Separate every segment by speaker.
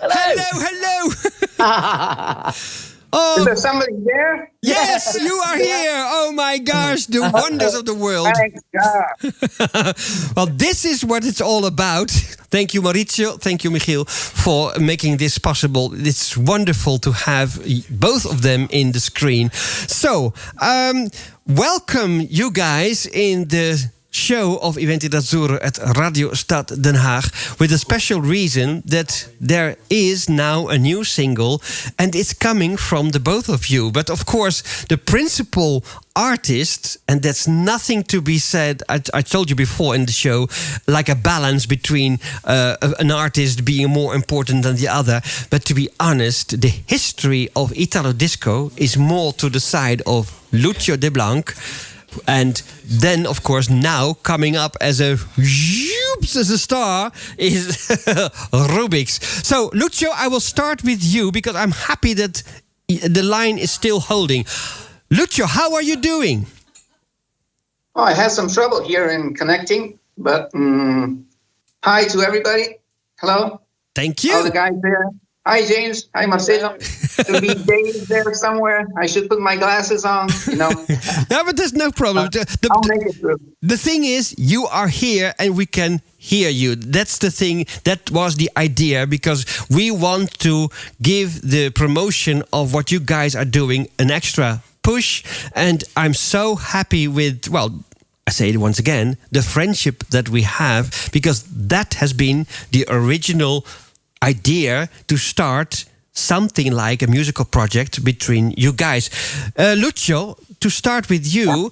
Speaker 1: hello.
Speaker 2: Oh,
Speaker 3: Is there somebody there?
Speaker 2: yes, you are here. Oh my gosh, the wonders of the world.
Speaker 3: Thank God.
Speaker 2: Well, this is what it's all about. Thank you, Maurizio. Thank you, Michiel, for making this possible. It's wonderful to have both of them in the screen. So, welcome you guys in the show of Iventi d'Azzurro at Radio Stad Den Haag, with a special reason that there is now a new single and it's coming from the both of you. But of course, the principal artist, and that's nothing to be said, I told you before in the show, like a balance between an artist being more important than the other. But to be honest, the history of Italo Disco is more to the side of Lucho Deblanc. And then, of course, now coming up as a star is Rubix. So, Lucho, I will start with you because I'm happy that the line is still holding. Lucho, how are you doing?
Speaker 3: Oh, I had some trouble here in connecting, but hi to everybody. Hello.
Speaker 2: Thank you.
Speaker 3: All the guys there. Hi, James. Hi, Marcelo. To be Dave there somewhere. I should put my glasses on,
Speaker 2: No, but there's no problem.
Speaker 3: I'll make it through.
Speaker 2: The thing is, you are here and we can hear you. That's the thing. That was the idea, because we want to give the promotion of what you guys are doing an extra push. And I'm so happy with, well, I say it once again, the friendship that we have, because that has been the original idea to start something like a musical project between you guys. Lucho, to start with you,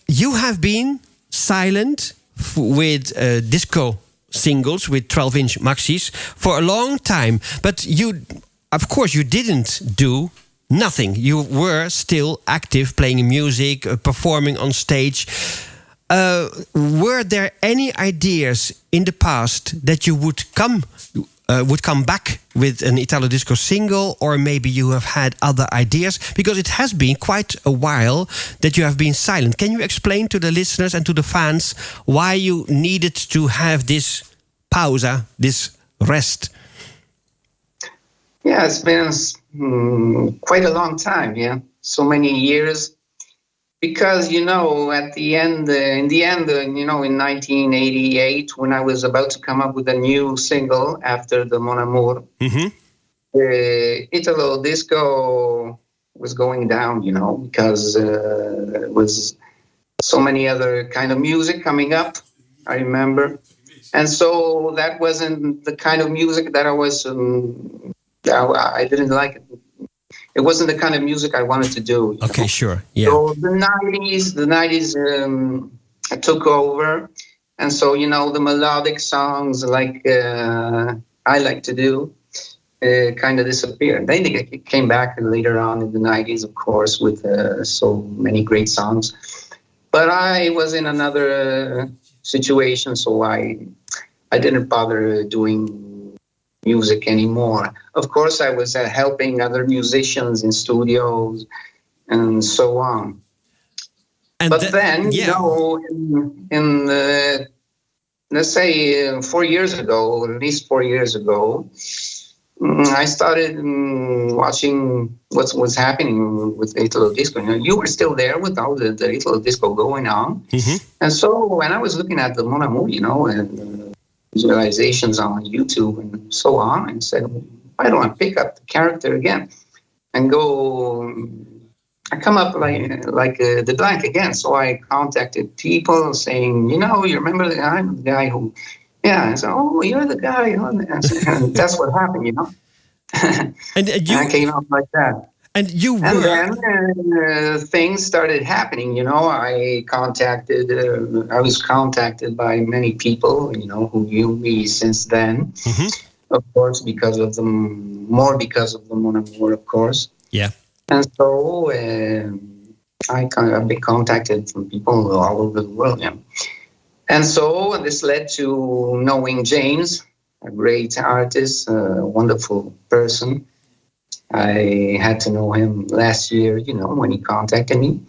Speaker 2: you have been silent with disco singles, with 12-inch maxis for a long time, but you, of course, you didn't do nothing. You were still active, playing music, performing on stage. Were there any ideas in the past that you would come back with an Italo Disco single, or maybe you have had other ideas? Because it has been quite a while that you have been silent. Can you explain to the listeners and to the fans why you needed to have this pausa, this rest?
Speaker 3: Yeah, it's been quite a long time, yeah. So many years. Because, at the end, in 1988, when I was about to come up with a new single after the Mon Amour, Italo Disco was going down, because there was so many other kind of music coming up, I remember. And so that wasn't the kind of music that I was, I didn't like it. It wasn't the kind of music I wanted to do.
Speaker 2: Okay, sure. Yeah.
Speaker 3: So the 90s took over. And so, the melodic songs like I like to do kind of disappeared. They came back later on in the 90s, of course, with so many great songs. But I was in another situation, so I didn't bother doing music anymore. Of course, I was helping other musicians in studios and so on. But then, in let's say 4 years ago, at least 4 years ago, I started watching what was happening with Italo Disco. You were still there with all the Italo Disco going on. Mm-hmm. And so when I was looking at the Mon Amour, and visualizations on YouTube and so on, and said, why don't I pick up the character again and go? I come up like the blank again. So I contacted people saying, you remember the guy who, I said, oh, you're the guy. And that's what happened,
Speaker 2: And
Speaker 3: I came up like that.
Speaker 2: And
Speaker 3: then things started happening. I was contacted by many people, who knew me since then. Mm-hmm. Of course, because of the Mon Amour, of course.
Speaker 2: Yeah.
Speaker 3: And so I've been contacted from people all over the world. Yeah. And so this led to knowing James, a great artist, a wonderful person. I had to know him last year, when he contacted me.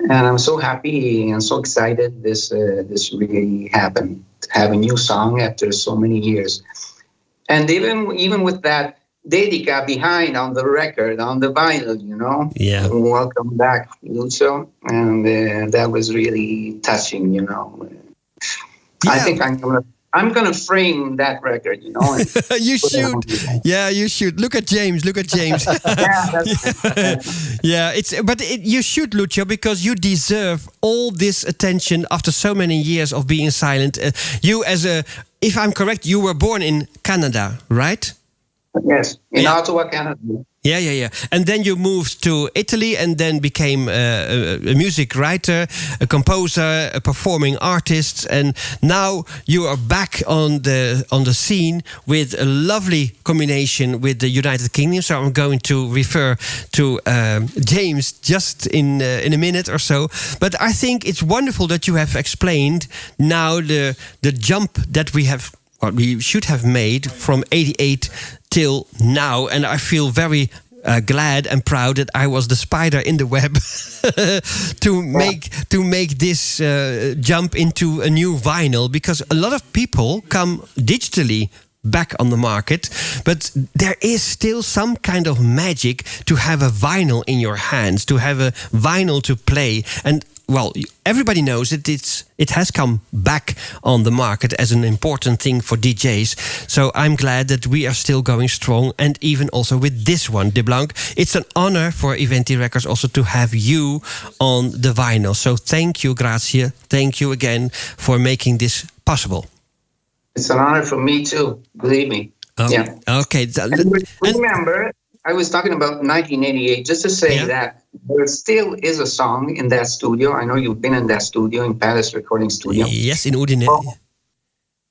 Speaker 3: And I'm so happy and so excited this really happened, to have a new song after so many years. And even with that dedica behind on the record, on the vinyl,
Speaker 2: Yeah.
Speaker 3: Welcome back, Lucho. And that was really touching, I think I'm gonna frame that record, and
Speaker 2: You should. Yeah, you should. Look at James. Look at James. Yeah, you should, Lucho, because you deserve all this attention after so many years of being silent. If I'm correct, you were born in Canada, right?
Speaker 3: Yes, in Ottawa, Canada.
Speaker 2: Yeah. And then you moved to Italy and then became a music writer, a composer, a performing artist. And now you are back on the scene with a lovely combination with the United Kingdom. So I'm going to refer to James just in a minute or so. But I think it's wonderful that you have explained now the jump that we should have made from 88 till now, and I feel very glad and proud that I was the spider in the web to make this jump into a new vinyl, because a lot of people come digitally back on the market, but there is still some kind of magic to have a vinyl in your hands, to have a vinyl to play. And well, everybody knows it has come back on the market as an important thing for DJs. So I'm glad that we are still going strong, and even also with this one, Deblanc. It's an honor for Iventi Records also to have you on the vinyl. So thank you, grazie. Thank you again for making this possible.
Speaker 3: It's an honor for me too, believe me.
Speaker 2: Oh,
Speaker 3: yeah.
Speaker 2: Okay.
Speaker 3: And remember, I was talking about 1988, just to say that there still is a song in that studio. I know you've been in that studio, in Palace Recording Studio.
Speaker 2: Yes, in Udine.
Speaker 3: Well,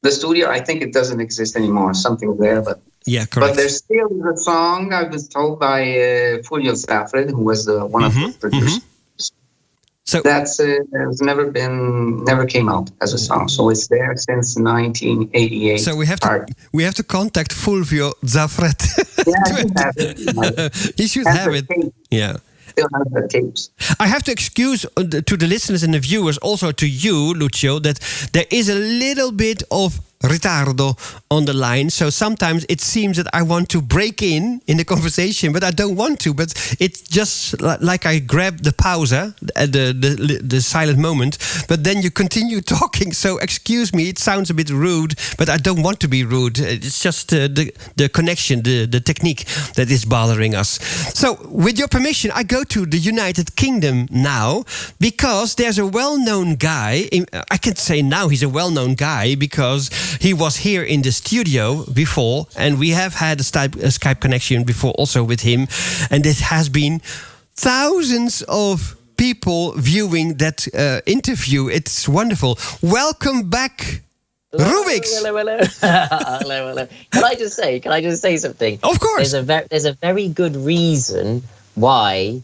Speaker 3: the studio, I think it doesn't exist anymore. Something there, but
Speaker 2: yeah, correct.
Speaker 3: But there still is a song. I was told by Fulvio Zafred, who was one of the producers. So that's never came out as a song. So it's there since 1988.
Speaker 2: So we have to contact Fulvio Zafred.
Speaker 3: Yeah,
Speaker 2: he should have it. Yeah.
Speaker 3: Still have the tapes.
Speaker 2: I have to excuse to the listeners and the viewers, also to you, Lucho, that there is a little bit of ritardo on the line. So sometimes it seems that I want to break in the conversation, but I don't want to. But it's just like I grab the pausa, the silent moment, but then you continue talking. So excuse me, it sounds a bit rude, but I don't want to be rude. It's just the connection, the technique that is bothering us. So with your permission, I go to the United Kingdom now, because there's a well-known guy. I can say now he's a well-known guy because he was here in the studio before, and we have had a Skype connection before also with him, and it has been thousands of people viewing that interview. It's wonderful. Welcome back, Rubix.
Speaker 1: Hello. Can I just say something?
Speaker 2: Of course.
Speaker 1: There's a very good reason why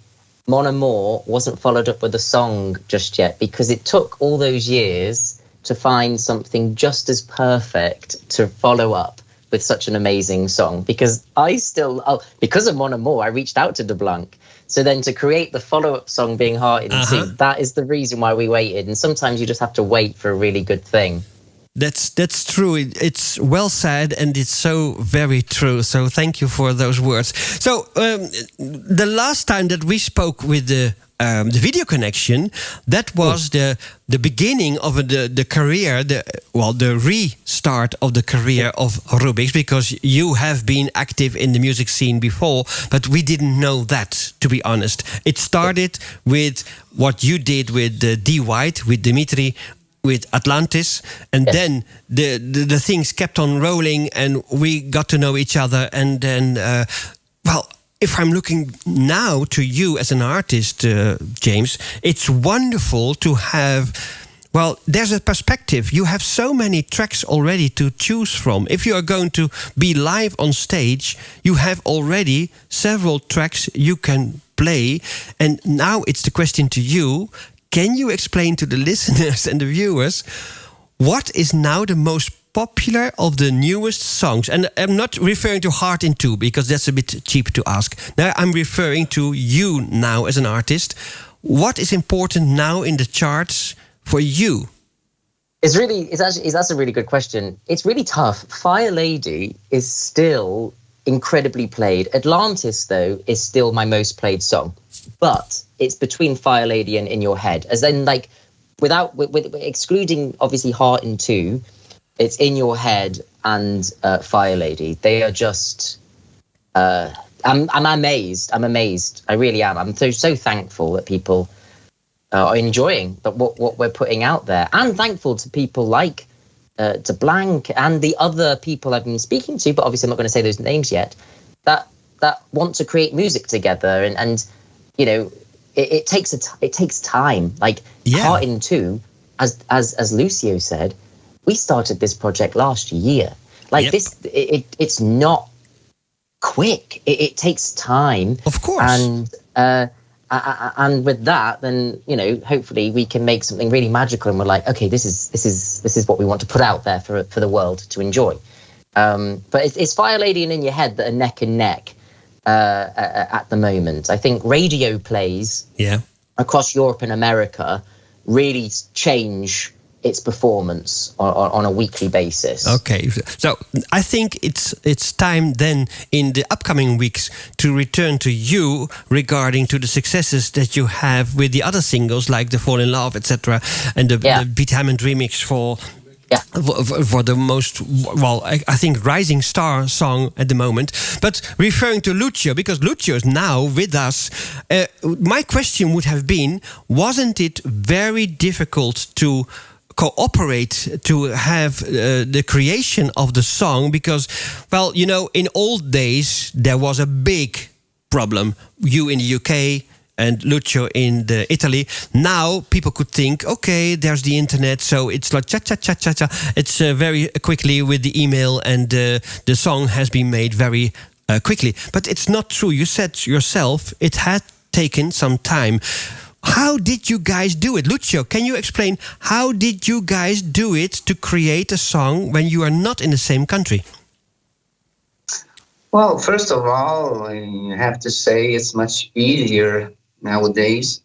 Speaker 1: Mon Amour wasn't followed up with a song just yet, because it took all those years to find something just as perfect to follow up with such an amazing song. Because because of Mon Amour, I reached out to Deblanc. So then to create the follow-up song being Heart in the Sea, that is the reason why we waited. And sometimes you just have to wait for a really good thing.
Speaker 2: That's true. It's well said, and it's so very true. So thank you for those words. So the last time that we spoke with the video connection, that was the beginning of the career, the restart of the career of Rubix, because you have been active in the music scene before, but we didn't know that, to be honest. It started with what you did with D White, with Dimitri, with Atlantis, and then the things kept on rolling, and we got to know each other, and then if I'm looking now to you as an artist, James, it's wonderful to have. Well, there's a perspective. You have so many tracks already to choose from. If you are going to be live on stage, you have already several tracks you can play. And now it's the question to you. Can you explain to the listeners and the viewers what is now the most popular of the newest songs? And I'm not referring to Heart in Two, because that's a bit cheap to ask. Now I'm referring to you now as an artist. What is important now in the charts for you?
Speaker 1: That's a really good question. It's really tough. Fire Lady is still incredibly played. Atlantis, though, is still my most played song, but it's between Fire Lady and In Your Head. As in, like, with excluding obviously Heart in 2, it's In Your Head and Fire Lady. They are just. I'm amazed. I really am. I'm so thankful that people are enjoying what we're putting out there, and thankful to people like Deblanc and the other people I've been speaking to, but obviously I'm not going to say those names yet, that want to create music together, and you know, it takes time. Like Heart in 2, as Lucio said, we started this project last year. Like this, it's not quick. It takes time,
Speaker 2: of course,
Speaker 1: and with that, then, you know, hopefully we can make something really magical, and we're like, okay, this is what we want to put out there for the world to enjoy. But it's Fire Lady and In Your Head that are neck and neck at the moment. I think radio plays across Europe and America really change its performance on a weekly basis.
Speaker 2: Okay, so I think it's time then in the upcoming weeks to return to you regarding to the successes that you have with the other singles like the Fall in Love, etc., and the Beat Hammond remix for the most, well, I think rising star song at the moment. But referring to Lucho, because Lucho is now with us, my question would have been, wasn't it very difficult to cooperate to have the creation of the song? Because, well, you know, in old days there was a big problem, you in the UK and Lucho in Italy. Now people could think, okay, there's the internet, so it's like cha-cha-cha-cha-cha. It's very quickly with the email, and the song has been made very quickly. But it's not true. You said yourself it had taken some time. How did you guys do it? Lucho, can you explain how did you guys do it to create a song when you are not in the same country?
Speaker 3: Well, first of all, I have to say it's much easier nowadays,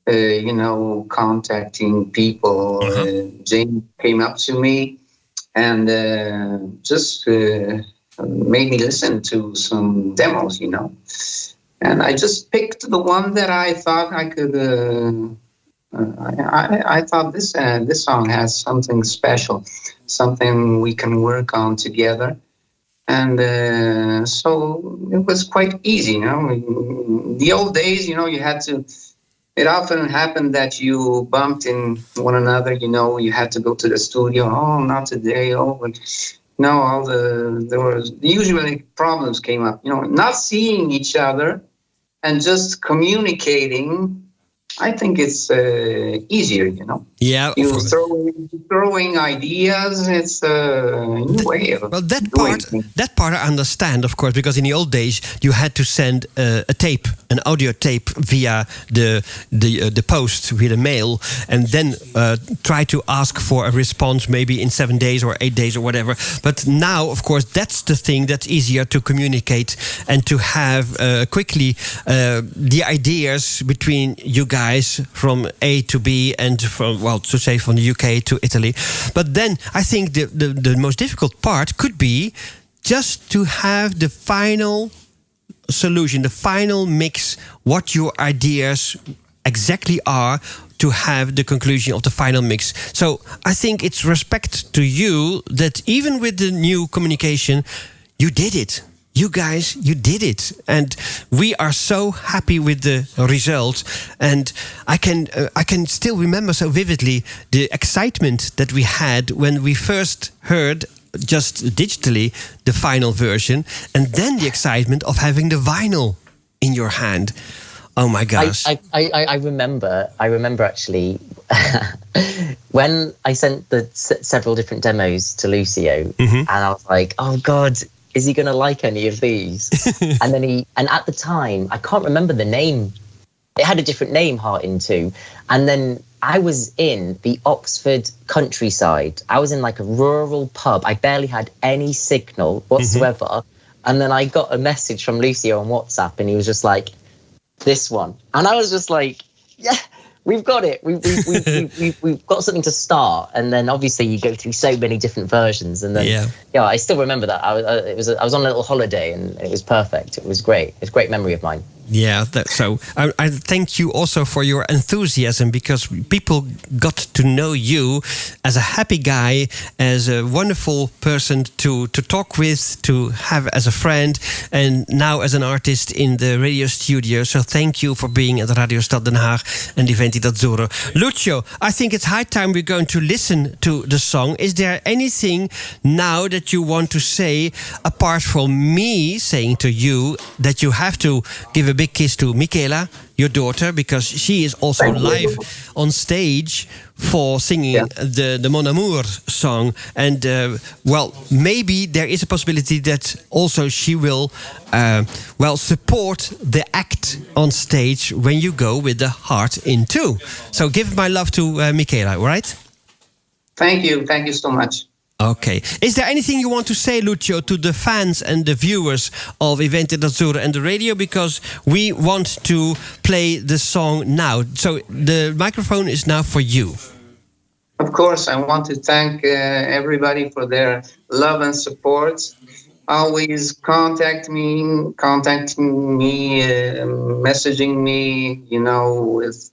Speaker 3: you know, contacting people. James came up to me and just made me listen to some demos, you know. And I just picked the one that I thought I could. I thought this song has something special, something we can work on together. And so it was quite easy, you know. The old days, you know, you had to. It often happened that you bumped in one another. You know, you had to go to the studio. Oh, not today. Oh, but no, there was usually problems came up. You know, not seeing each other and just communicating. I think it's easier, you know.
Speaker 2: Yeah,
Speaker 3: you throwing ideas. It's a new way of
Speaker 2: that part I understand, of course, because in the old days you had to send a tape, an audio tape, via the post, via the mail, and then try to ask for a response maybe in 7 days or 8 days or whatever. But now, of course, that's the thing that's easier to communicate and to have quickly the ideas between you guys from A to B and from, well, to say from the UK to Italy. But then I think the most difficult part could be just to have the final solution, the final mix, what your ideas exactly are, to have the conclusion of the final mix. So I think it's respect to you that even with the new communication, you did it. You guys, you did it, and we are so happy with the result. And I can still remember so vividly the excitement that we had when we first heard just digitally the final version, and then the excitement of having the vinyl in your hand. Oh my gosh!
Speaker 1: I remember actually when I sent the several different demos to Lucio, and I was like, oh God, is he going to like any of these? and at the time, I can't remember the name. It had a different name, Heart in 2. And then I was in the Oxford countryside. I was in like a rural pub. I barely had any signal whatsoever. And then I got a message from Lucio on WhatsApp, and he was just like, this one. And I was just like, yeah, we've got it. We've got something to start, and then obviously you go through so many different versions, and then yeah, I still remember that. I was on a little holiday, and it was perfect. It was great. It's a great memory of mine.
Speaker 2: Yeah, so I thank you also for your enthusiasm, because people got to know you as a happy guy, as a wonderful person to talk with, to have as a friend, and now as an artist in the radio studio. So thank you for being at Radio Stad Den Haag and Iventi d'Azzurro. Lucho, I think it's high time we're going to listen to the song. Is there anything now that you want to say, apart from me saying to you that you have to give a big kiss to Michaela, your daughter, because she is also live on stage for singing the Mon Amour song. And, well, maybe there is a possibility that also she will, support the act on stage when you go with the heart in too. So give my love to Michaela, right?
Speaker 3: Thank you. Thank you so much.
Speaker 2: Okay. Is there anything you want to say, Lucho, to the fans and the viewers of Iventi d'Azzurro and the radio? Because we want to play the song now. So the microphone is now for you.
Speaker 3: Of course, I want to thank everybody for their love and support. Always contacting me, messaging me, with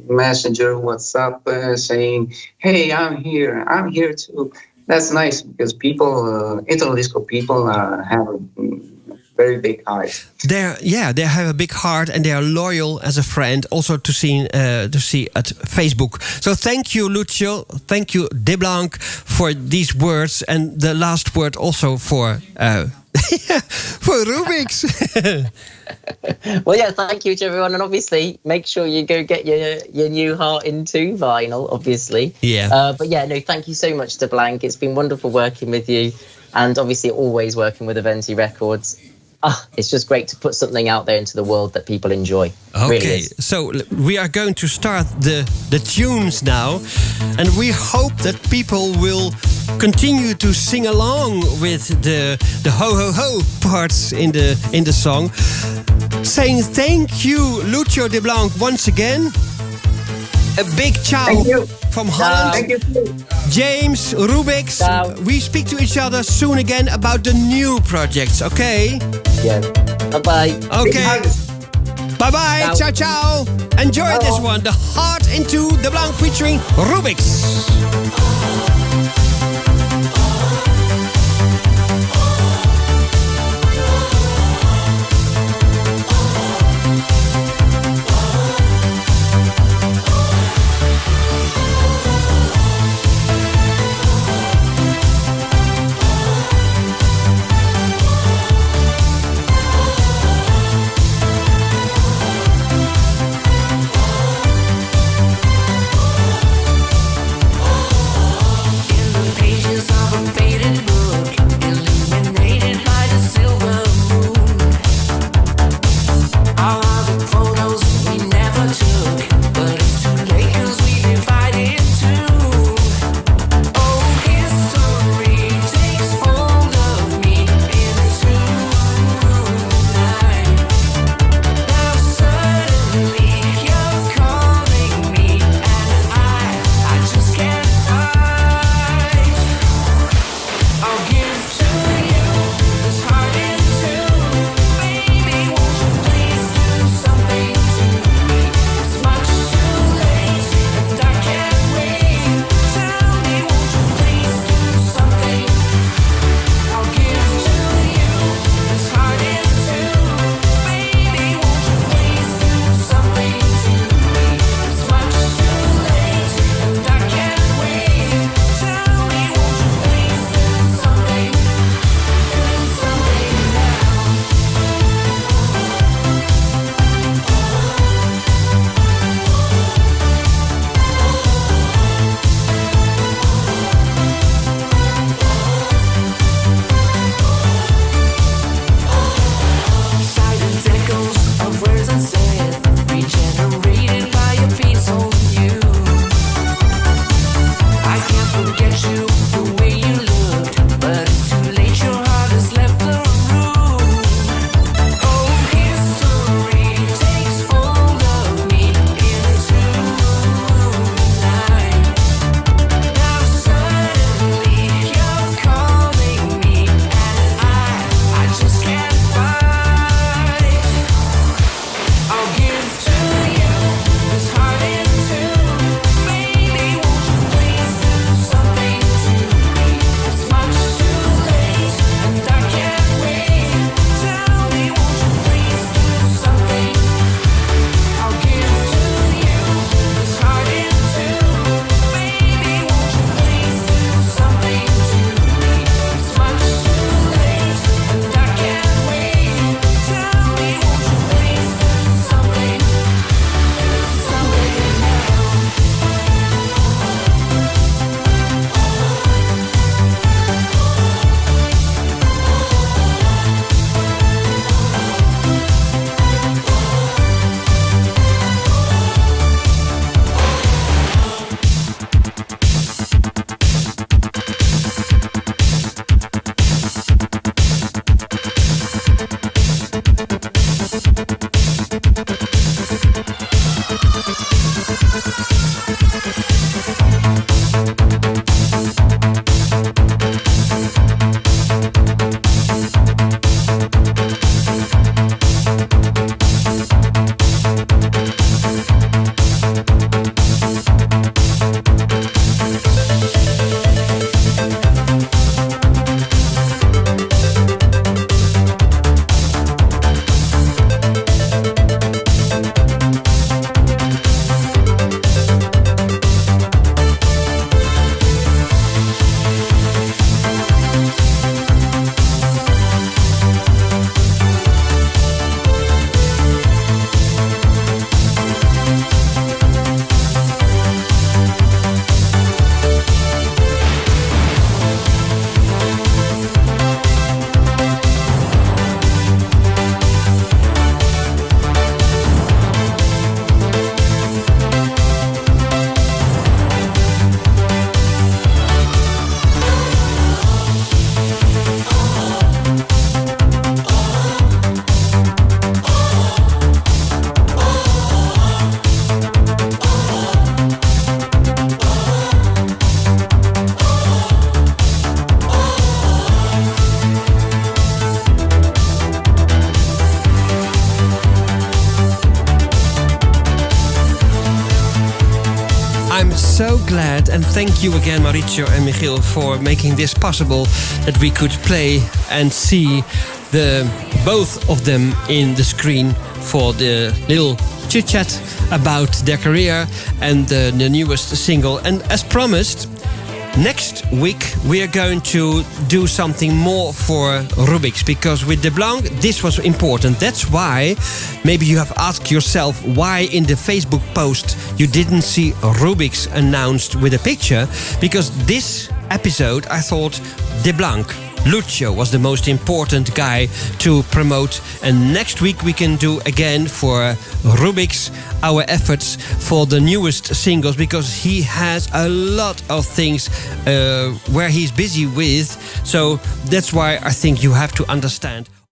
Speaker 3: Messenger, WhatsApp, saying, "Hey, I'm here too." That's nice, because people, Italo disco people, have a very big heart.
Speaker 2: They have a big heart, and they are loyal as a friend. Also to see at Facebook. So thank you, Lucho. Thank you, Deblanc, for these words, and the last word also for for Rubix.
Speaker 1: Well, yeah, thank you to everyone, and obviously make sure you go get your new Heart Into vinyl, obviously.
Speaker 2: Yeah.
Speaker 1: But yeah, no, thank you so much, Deblanc. It's been wonderful working with you, and obviously always working with Iventi Records. It's just great to put something out there into the world that people enjoy.
Speaker 2: Okay,
Speaker 1: really
Speaker 2: so we are going to start the tunes now, and we hope that people will continue to sing along with the ho ho ho parts in the song. Saying thank you, Lucho Deblanc, once again. A big ciao from Holland.
Speaker 3: Thank you.
Speaker 2: James, Rubix.
Speaker 1: Ciao.
Speaker 2: We speak to each other soon again about the new projects, okay?
Speaker 1: Yeah. Bye-bye.
Speaker 2: Okay. Bye-bye. Ciao, ciao. Enjoy this one. The Heart Into Deblanc featuring Rubix. glad. And thank you again, Mauricio and Michiel, for making this possible, that we could play and see both of them in the screen for the little chit-chat about their career and the newest single. And as promised, next week we are going to do something more for Rubix, because with Deblanc this was important. That's why maybe you have asked yourself why in the Facebook post you didn't see Rubix announced with a picture, because this episode I thought Deblanc, Lucho was the most important guy to promote, and next week we can do again for Rubix our efforts for the newest singles, because he has a lot of things where he's busy with. So that's why I think you have to understand